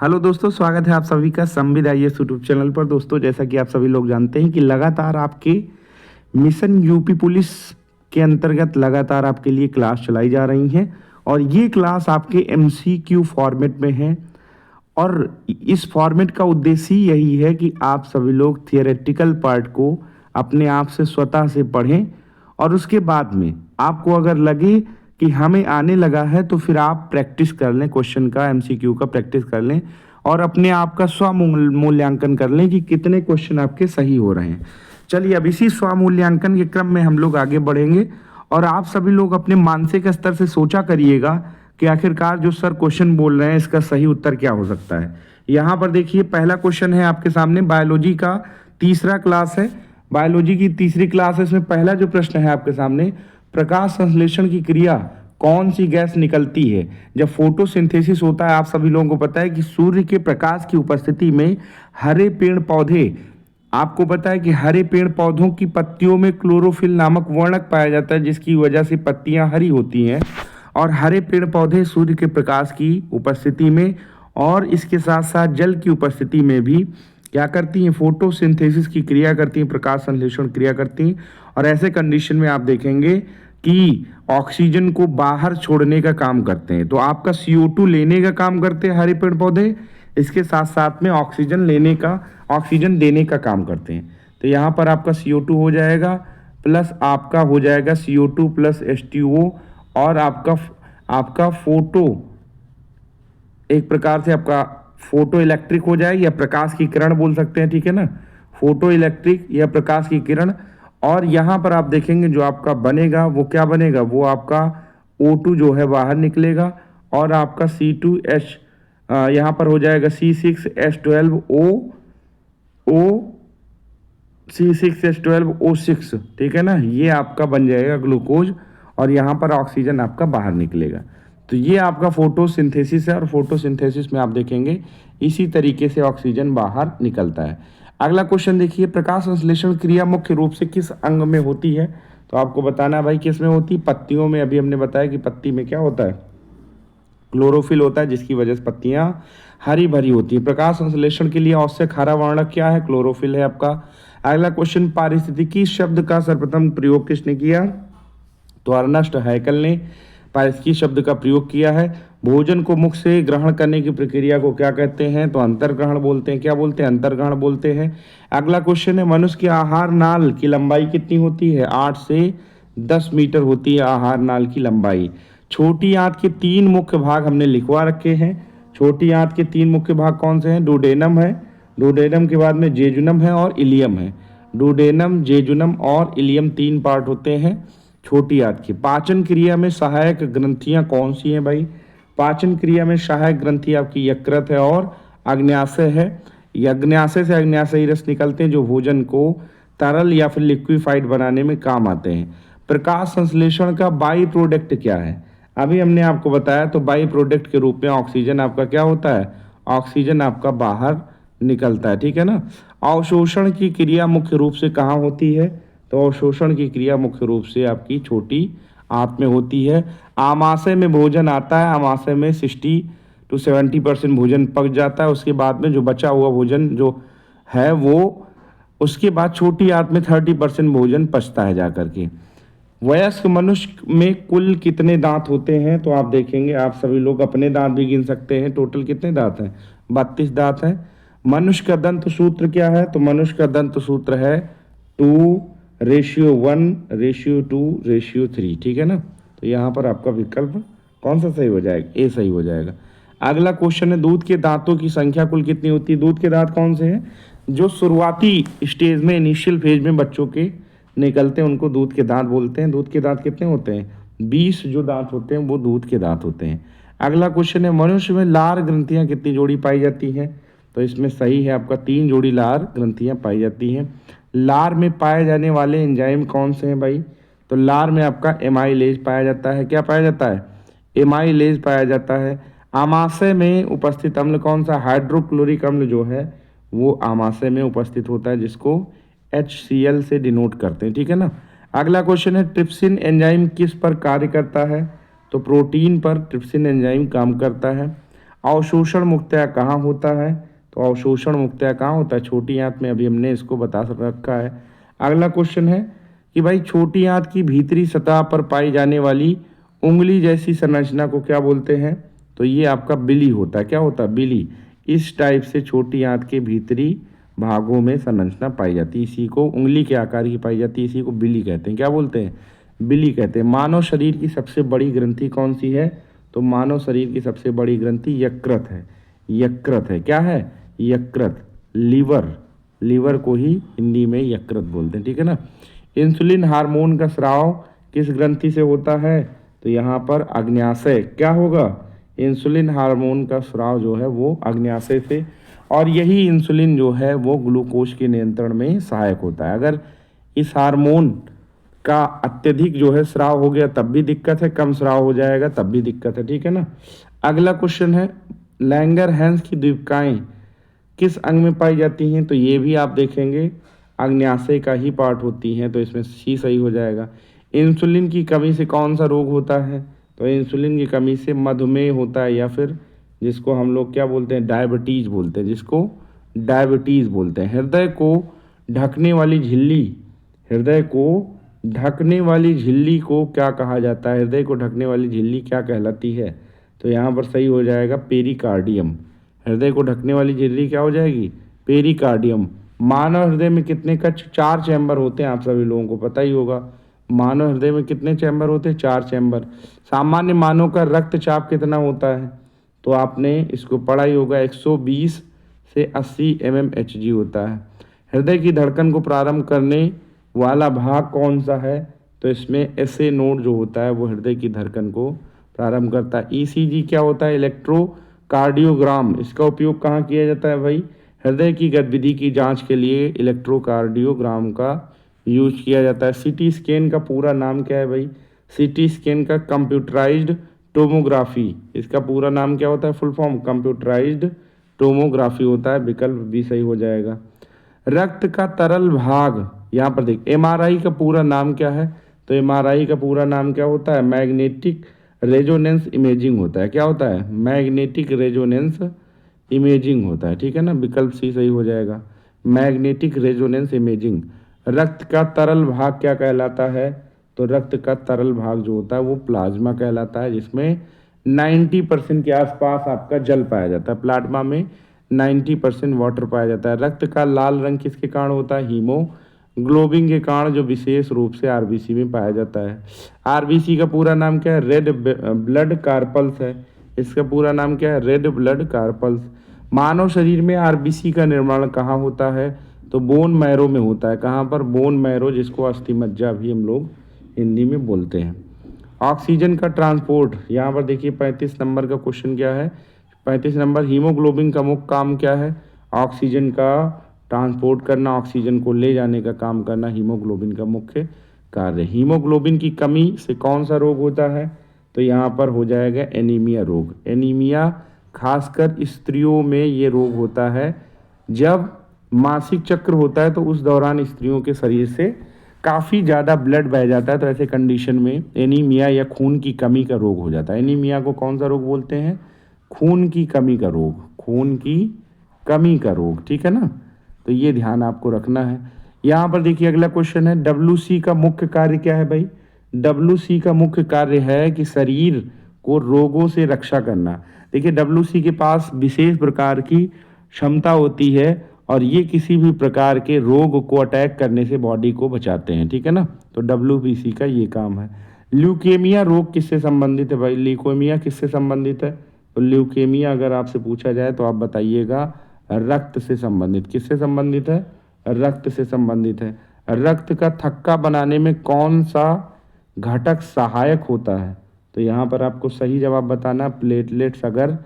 Hello दोस्तों, स्वागत है आप सभी का संविद आईएएस यूट्यूब चैनल पर। दोस्तों, जैसा कि आप सभी लोग जानते हैं कि लगातार आपके मिशन यूपी पुलिस के अंतर्गत लगातार आपके लिए क्लास चलाई जा रही हैं और ये क्लास आपके एमसीक्यू फॉर्मेट में है। और इस फॉर्मेट का उद्देश्य ही यही है कि आप सभी लोग थियोरेटिकल पार्ट को अपने आप से स्वतः से पढ़ें और उसके बाद में आपको अगर लगे कि हमें आने लगा है तो फिर आप प्रैक्टिस कर लें, क्वेश्चन का एमसीक्यू का प्रैक्टिस कर लें और अपने आप का स्व मूल्यांकन कर लें कि कितने क्वेश्चन आपके सही हो रहे हैं। चलिए, अब इसी स्व मूल्यांकन के क्रम में हम लोग आगे बढ़ेंगे और आप सभी लोग अपने मानसिक स्तर से सोचा करिएगा कि आखिरकार जो सर क्वेश्चन बोल रहे हैं इसका सही उत्तर क्या हो सकता है। यहाँ पर देखिए, पहला क्वेश्चन है आपके सामने, बायोलॉजी का तीसरा क्लास है, बायोलॉजी की तीसरी क्लास है। इसमें पहला जो प्रश्न है आपके सामने, प्रकाश संश्लेषण की क्रिया कौन सी गैस निकलती है जब फोटोसिंथेसिस होता है। आप सभी लोगों को पता है कि सूर्य के प्रकाश की उपस्थिति में हरे पेड़ पौधे, आपको पता है कि हरे पेड़ पौधों की पत्तियों में क्लोरोफिल नामक वर्णक पाया जाता है जिसकी वजह से पत्तियां हरी होती हैं। और हरे पेड़ पौधे सूर्य के प्रकाश की उपस्थिति में और इसके साथ साथ जल की उपस्थिति में भी क्या करती हैं, फोटोसिंथेसिस की क्रिया करती हैं, प्रकाश संश्लेषण क्रिया करती हैं। और ऐसे कंडीशन में आप देखेंगे कि ऑक्सीजन को बाहर छोड़ने का काम करते हैं। तो आपका CO2 लेने का काम करते हैं हरे पेड़ पौधे, इसके साथ साथ में ऑक्सीजन देने का काम करते हैं। तो यहाँ पर आपका CO2 हो जाएगा प्लस आपका हो जाएगा CO2 प्लस H2O और आपका फोटो, एक प्रकार से आपका फोटो इलेक्ट्रिक हो जाएगी या प्रकाश की किरण बोल सकते हैं, ठीक है ना, फोटो इलेक्ट्रिक या प्रकाश की किरण। और यहाँ पर आप देखेंगे जो आपका बनेगा वो क्या बनेगा, वो आपका O2 जो है बाहर निकलेगा और आपका C2H यहाँ पर हो जाएगा C6H12O6, ठीक है ना, ये आपका बन जाएगा ग्लूकोज और यहाँ पर ऑक्सीजन आपका बाहर निकलेगा। तो ये आपका फोटोसिंथेसिस है और फोटोसिंथेसिस में आप देखेंगे इसी तरीके से ऑक्सीजन बाहर निकलता है। अगला क्वेश्चन देखिए, प्रकाश संश्लेषण क्रिया मुख्य रूप से किस अंग में होती है। तो आपको बताना है भाई किस में होती है, पत्तियों में। अभी हमने बताया कि पत्ती में क्या होता है, क्लोरोफिल होता है जिसकी वजह से पत्तियां हरी भरी होती है। प्रकाश संश्लेषण के लिए आवश्यक हरा वर्णक क्या है, क्लोरोफिल है आपका। अगला क्वेश्चन, पारिस्थितिकी शब्द का सर्वप्रथम प्रयोग किसने किया, तो अर्नस्ट हैकल ने पारिस्थितिकी शब्द का प्रयोग किया है। भोजन को मुख से ग्रहण करने की प्रक्रिया को क्या कहते हैं, तो अंतर्ग्रहण बोलते हैं। क्या बोलते हैं, अंतर्ग्रहण बोलते हैं। अगला क्वेश्चन है, मनुष्य की आहार नाल की लंबाई कितनी होती है, 8 से 10 मीटर होती है आहार नाल की लंबाई। छोटी आंत के 3 मुख्य भाग हमने लिखवा रखे हैं। छोटी आंत के 3 मुख्य भाग कौन से हैं, डुडेनम है, डुडेनम के बाद में जेजुनम है और इलियम है। डुडेनम, जेजुनम और इलियम 3 पार्ट होते हैं छोटी आंत की। पाचन क्रिया में सहायक ग्रंथियां कौन सी हैं भाई, पाचन क्रिया में सहायक ग्रंथि आपकी यकृत है और अग्न्याशय है। अग्न्याशय से अग्न्याशयी रस निकलते हैं जो भोजन को तरल या फिर लिक्विफाइड बनाने में काम आते हैं। प्रकाश संश्लेषण का बाई प्रोडक्ट क्या है, अभी हमने आपको बताया। तो बाई प्रोडक्ट के रूप में ऑक्सीजन आपका क्या होता है, ऑक्सीजन आपका बाहर निकलता है, ठीक है ना। अवशोषण की क्रिया मुख्य रूप से कहाँ होती है, तो अवशोषण की क्रिया मुख्य रूप से आपकी छोटी आंत में होती है। आमाशय में भोजन आता है, आमाशय में 60 to 70% भोजन पक जाता है। उसके बाद में जो बचा हुआ भोजन जो है वो उसके बाद छोटी आंत में 30% भोजन पचता है जाकर के। वयस्क मनुष्य में कुल कितने दांत होते हैं, तो आप देखेंगे, आप सभी लोग अपने दांत भी गिन सकते हैं। टोटल कितने दांत हैं, 32 दांत हैं। मनुष्य का दंत सूत्र क्या है, तो मनुष्य का दंत सूत्र है 2:1:2:3, ठीक है ना। तो यहाँ पर आपका विकल्प कौन सा सही हो जाएगा, ए सही हो जाएगा। अगला क्वेश्चन है, दूध के दांतों की संख्या कुल कितनी होती है। दूध के दांत कौन से हैं, जो शुरुआती स्टेज में, इनिशियल फेज में बच्चों के निकलते हैं उनको दूध के दांत बोलते हैं। दूध के दांत कितने होते हैं, 20 जो दांत होते हैं वो दूध के दांत होते हैं। अगला क्वेश्चन है, मनुष्य में लार ग्रंथियां कितनी जोड़ी पाई जाती हैं, तो इसमें सही है आपका 3 जोड़ी लार ग्रंथियां पाई जाती हैं। लार में पाए जाने वाले एंजाइम कौन से हैं भाई, तो लार में आपका एमाइलेज पाया जाता है। क्या पाया जाता है, एमाइलेज पाया जाता है। आमाशय में उपस्थित अम्ल कौन सा, हाइड्रोक्लोरिक अम्ल जो है वो आमाशय में उपस्थित होता है जिसको HCl से डिनोट करते हैं, ठीक है ना। अगला क्वेश्चन है, ट्रिप्सिन एंजाइम किस पर कार्य करता है, तो प्रोटीन पर ट्रिप्सिन एंजाइम काम करता है। अवशोषण मुक्तया कहाँ होता है? तो अवशोषण मुक्तया कहाँ होता है? छोटी आंत में। अभी हमने इसको बता रखा है। अगला क्वेश्चन है कि भाई छोटी आंत की भीतरी सतह पर पाई जाने वाली उंगली जैसी संरचना को क्या बोलते हैं? तो ये आपका बिली होता है। क्या होता है? बिली। इस टाइप से छोटी आंत के भीतरी भागों में संरचना पाई जाती है, इसी को उंगली के आकार की पाई जाती है, इसी को बिली कहते हैं। क्या बोलते हैं? बिली कहते हैं। मानव शरीर की सबसे बड़ी ग्रंथि कौन सी है? तो मानव शरीर की सबसे बड़ी ग्रंथि यकृत है। यकृत है। क्या है? यकृत। लीवर। लीवर को ही हिंदी में यकृत बोलते हैं। ठीक है ना। इंसुलिन हार्मोन का स्राव किस ग्रंथि से होता है? तो यहाँ पर अग्न्याशय। क्या होगा? इंसुलिन हार्मोन का स्राव जो है वो अग्न्याशय से, और यही इंसुलिन जो है वो ग्लूकोज के नियंत्रण में सहायक होता है। अगर इस हार्मोन का अत्यधिक जो है स्राव हो गया तब भी दिक्कत है, कम स्राव हो जाएगा तब भी दिक्कत है। ठीक है ना। अगला क्वेश्चन है, लैंगरहैंस की द्वीपकाएं किस अंग में पाई जाती हैं? तो ये भी आप देखेंगे अग्न्याशय का ही पार्ट होती हैं, तो इसमें सी सही हो जाएगा। इंसुलिन की कमी से कौन सा रोग होता है? तो इंसुलिन की कमी से मधुमेह होता है, या फिर जिसको हम लोग क्या बोलते हैं? डायबिटीज बोलते हैं, जिसको डायबिटीज बोलते हैं। हृदय को ढकने वाली झिल्ली, हृदय को ढकने वाली झिल्ली को क्या कहा जाता है? हृदय को ढकने वाली झिल्ली क्या कहलाती है? तो यहाँ पर सही हो जाएगा पेरिकार्डियम। हृदय को ढकने वाली झिल्ली क्या हो जाएगी? पेरिकार्डियम। मानव हृदय में कितने का 4 चैम्बर होते हैं? आप सभी लोगों को पता ही होगा। मानव हृदय में कितने चैम्बर होते हैं? 4 चैम्बर। सामान्य मानव का रक्तचाप कितना होता है? तो आपने इसको पढ़ा ही होगा, 120 से 80 mmHg होता है। हृदय की धड़कन को प्रारंभ करने वाला भाग कौन सा है? तो इसमें एसए नोड जो होता है वो हृदय की धड़कन को प्रारंभ करता है। ईसीजी क्या होता है? इलेक्ट्रोकार्डियोग्राम। इसका उपयोग कहाँ किया जाता है भाई? हृदय की गतिविधि की जांच के लिए इलेक्ट्रोकार्डियोग्राम का यूज किया जाता है। सीटी स्कैन का पूरा नाम क्या है भाई? सीटी स्कैन का कंप्यूटराइज्ड टोमोग्राफी। इसका पूरा नाम क्या होता है? फुल फॉर्म कंप्यूटराइज्ड टोमोग्राफी होता है। विकल्प भी सही हो जाएगा। रक्त का तरल भाग, यहाँ पर देख, एमआरआई का पूरा नाम क्या है? तो एमआरआई का पूरा नाम क्या होता है? मैग्नेटिक रेजोनेंस इमेजिंग होता है। क्या होता है? मैग्नेटिक रेजोनेंस इमेजिंग होता है। ठीक है ना। विकल्प सी सही हो जाएगा, मैग्नेटिक रेजोनेंस इमेजिंग। रक्त का तरल भाग क्या कहलाता है? तो रक्त का तरल भाग जो होता है वो प्लाज्मा कहलाता है, जिसमें 90% के आसपास आपका जल पाया जाता है। प्लाज्मा में 90% वाटर पाया जाता है। रक्त का लाल रंग किसके कारण होता है? हीमोग्लोबिन के कारण, जो विशेष रूप से आरबीसी में पाया जाता है। आरबीसी का पूरा नाम क्या है? रेड ब्लड कार्पल्स है। इसका पूरा नाम क्या है? Red blood carpals. मानव शरीर में आरबीसी का निर्माण कहाँ होता है? तो बोन मैरो में होता है। कहाँ पर? बोन मैरो, जिसको अस्थि मज्जा भी हम लोग हिंदी में बोलते हैं। ऑक्सीजन का ट्रांसपोर्ट, यहाँ पर देखिए 35 नंबर का क्वेश्चन क्या है? 35 नंबर, हीमोग्लोबिन का मुख्य काम क्या है? ऑक्सीजन का ट्रांसपोर्ट करना, ऑक्सीजन को ले जाने का काम करना हीमोग्लोबिन का मुख्य कार्य। हीमोग्लोबिन की कमी से कौन सा रोग होता है? तो यहाँ पर हो जाएगा एनीमिया रोग। एनीमिया खासकर स्त्रियों में ये रोग होता है। जब मासिक चक्र होता है तो उस दौरान स्त्रियों के शरीर से काफ़ी ज़्यादा ब्लड बह जाता है, तो ऐसे कंडीशन में एनीमिया या खून की कमी का रोग हो जाता है। एनीमिया को कौन सा रोग बोलते हैं? खून की कमी का रोग। खून की कमी का रोग। ठीक है ना। तो ये ध्यान आपको रखना है। यहाँ पर देखिए अगला क्वेश्चन है, डब्ल्यूसी का मुख्य कार्य क्या है भाई? डब्ल्यूसी का मुख्य कार्य है कि शरीर को रोगों से रक्षा करना। देखिए डब्ल्यूसी के पास विशेष प्रकार की क्षमता होती है और ये किसी भी प्रकार के रोग को अटैक करने से बॉडी को बचाते हैं। ठीक है ना। तो डब्ल्यूबीसी का ये काम है। ल्यूकेमिया रोग किससे संबंधित है भाई? ल्यूकेमिया किससे संबंधित है? तो ल्यूकेमिया अगर आपसे पूछा जाए तो आप बताइएगा रक्त से संबंधित। किससे संबंधित है? रक्त से संबंधित है। रक्त का थक्का बनाने में कौन सा घटक सहायक होता है? तो यहाँ पर आपको सही जवाब बताना, प्लेटलेट्स अगर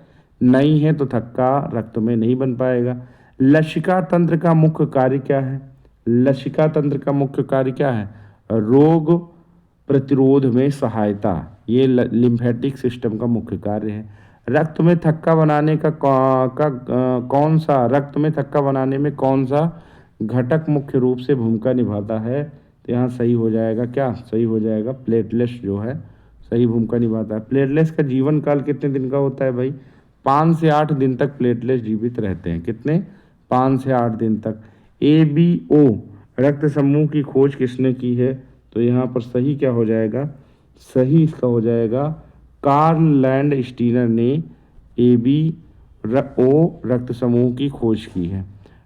नहीं है तो थक्का रक्त में नहीं बन पाएगा। लसिका तंत्र का मुख्य कार्य क्या है? लसिका तंत्र का मुख्य कार्य क्या है? रोग प्रतिरोध में सहायता। ये लिम्फेटिक सिस्टम का मुख्य कार्य है। रक्त में थक्का बनाने का कौन सा, रक्त में थक्का बनाने में कौन सा घटक मुख्य रूप से भूमिका निभाता है? तो यहाँ सही हो जाएगा, क्या सही हो जाएगा? प्लेटलेट्स जो है सही भूमिका निभाता है। प्लेटलेट्स का जीवन काल कितने दिन का होता है भाई? 5 से 8 दिन तक प्लेटलेट्स जीवित रहते हैं। कितने? 5 से 8 दिन तक। ABO रक्त समूह की खोज किसने की है? तो यहाँ पर सही क्या हो जाएगा? सही इसका हो जाएगा कार्ल लैंडस्टीनर ने ABO रक्त समूह की खोज की है।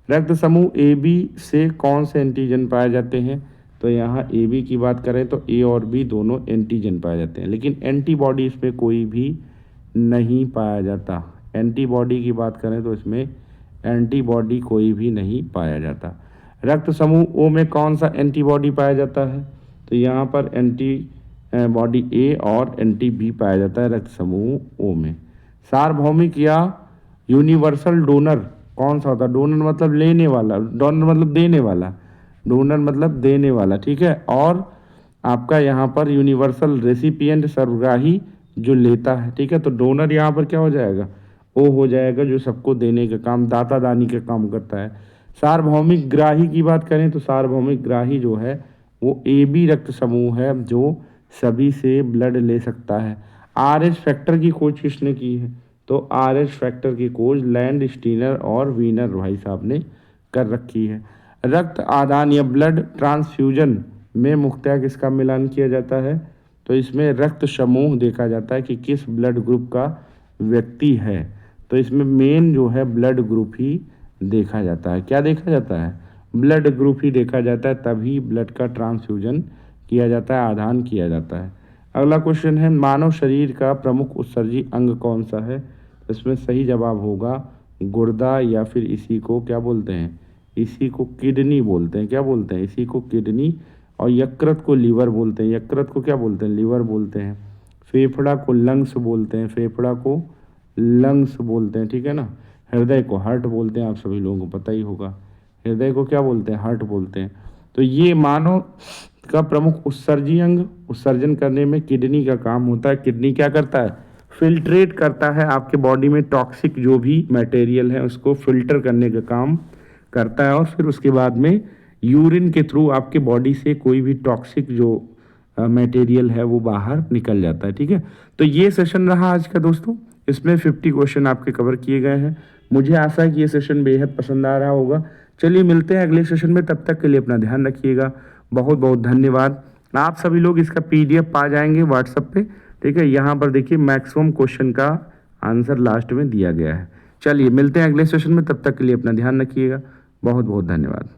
रक्त समूह AB से कौन से एंटीजन पाए जाते हैं? तो यहाँ AB की बात करें तो A और B दोनों एंटीजन पाए जाते हैं, लेकिन एंटीबॉडी इसमें कोई भी नहीं पाया जाता। एंटीबॉडी की बात करें तो इसमें एंटीबॉडी कोई भी नहीं पाया जाता। रक्त समूह O में कौन सा एंटीबॉडी पाया जाता है? तो यहाँ पर एंटीबॉडी A और एंटी B पाया जाता है रक्त समूह O में। सार्वभौमिक या यूनिवर्सल डोनर कौन सा होता है? डोनर मतलब लेने वाला, डोनर मतलब देने वाला, डोनर मतलब देने वाला, ठीक है। और आपका यहाँ पर यूनिवर्सल रेसिपिएंट सर्वग्राही जो लेता है, ठीक है। तो डोनर यहाँ पर क्या हो जाएगा? वो हो जाएगा जो सबको देने का काम, दाता दानी का काम करता है। सार्वभौमिक ग्राही की बात करें तो सार्वभौमिक ग्राही जो है वो AB रक्त समूह है जो सभी से ब्लड ले सकता है। RH फैक्टर की खोज किसने की है? तो RH फैक्टर की खोज लैंडस्टीनर और वीनर भाई साहब ने कर रखी है। रक्त आदान या ब्लड ट्रांसफ्यूजन में मुख्यतः किसका मिलान किया जाता है? तो इसमें रक्त समूह देखा जाता है कि किस ब्लड ग्रुप का व्यक्ति है। तो इसमें मेन जो है ब्लड ग्रुप ही देखा जाता है। क्या देखा जाता है? ब्लड ग्रुप ही देखा जाता है, तभी ब्लड का ट्रांसफ्यूजन किया जाता है, आदान किया जाता है। अगला क्वेश्चन है मानव शरीर का प्रमुख उत्सर्जी अंग कौन सा है? इसमें सही जवाब होगा गुर्दा, या फिर इसी को क्या बोलते हैं? इसी को किडनी बोलते हैं। क्या बोलते हैं? इसी को किडनी, और यकृत को लीवर बोलते हैं। यकृत को क्या बोलते हैं? लीवर बोलते हैं। फेफड़ा को लंग्स बोलते हैं। फेफड़ा को लंग्स बोलते हैं, ठीक है ना। हृदय को हार्ट बोलते हैं, आप सभी लोगों को पता ही होगा। हृदय को क्या बोलते हैं? हार्ट बोलते हैं। तो ये मानव का प्रमुख उत्सर्जी अंग, उत्सर्जन करने में किडनी का काम होता है। किडनी क्या करता है? फिल्ट्रेट करता है आपके बॉडी में टॉक्सिक जो भी मटेरियल है उसको फिल्टर करने का काम करता है, और फिर उसके बाद में यूरिन के थ्रू आपके बॉडी से कोई भी टॉक्सिक जो मटेरियल है वो बाहर निकल जाता है, ठीक है। तो ये सेशन रहा आज का दोस्तों, इसमें 50 क्वेश्चन आपके कवर किए गए हैं। मुझे आशा है कि ये सेशन बेहद पसंद आ रहा होगा। चलिए मिलते हैं अगले सेशन में, तब तक के लिए अपना ध्यान रखिएगा। बहुत बहुत धन्यवाद। आप सभी लोग इसका PDF पा जाएंगे व्हाट्सएप पे, ठीक है। यहाँ पर देखिए मैक्सिमम क्वेश्चन का आंसर लास्ट में दिया गया है। चलिए मिलते हैं अगले सेशन में, तब तक के लिए अपना ध्यान रखिएगा। बहुत बहुत धन्यवाद।